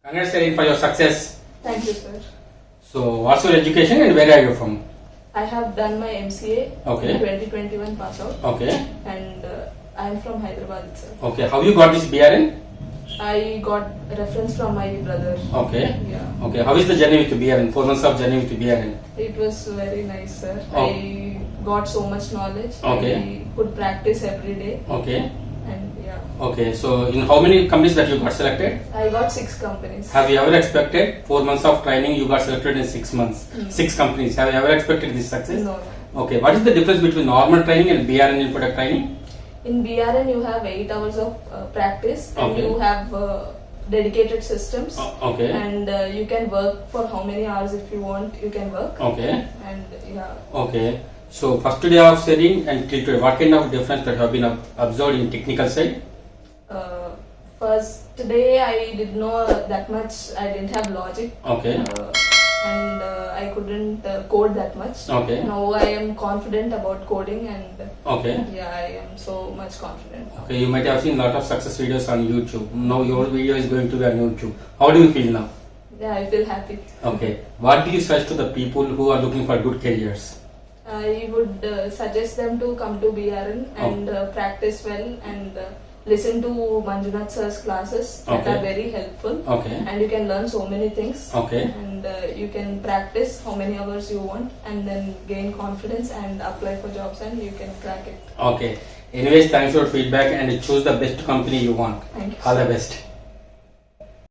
Congrats, Serin, for your success. Thank you, sir. So, what's your education and where are you from? I have done my MCA Okay. in 2021 pass out, Okay. and I am from Hyderabad itself. Okay. How you got this BRN? I got reference from my brother. Okay. Yeah. Okay. How is the journey with BRN? 4 months of journey with BRN. It was very nice, sir. Oh. I got so much knowledge. Okay. I could practice every day, Okay. and yeah, Okay. So, in how many companies that you got selected? I got 6 companies. Have you ever expected 4 months of training you got selected in 6 months? 6 companies. Have you ever expected this success? No. Okay. What is the difference between normal training and BRN INFOTECH training? In BRN, you have 8 hours of practice, and Okay. you have dedicated systems, Okay. and you can work for how many hours if you want. You can work, Okay. and yeah. Okay. So, first day of Serin and till today, what kind of difference that have been observed in technical side? First day I did know that much. I didn't have logic, Okay. and I couldn't code that much. Okay. Now I am confident about coding, and Okay. yeah, I am so much confident. Okay, you might have seen a lot of success videos on YouTube. Now your video is going to be on YouTube. How do you feel now? Yeah, I feel happy. Okay. What do you suggest to the people who are looking for good careers? I would suggest them to come to BRN and practice well, and listen to Manjunath sir's classes that Okay. are very helpful. Okay. And you can learn so many things. Okay. And you can practice how many hours you want, and then gain confidence and apply for jobs, and you can crack it. Okay. Anyways, thanks for feedback and choose the best company you want. Thank you. All the best.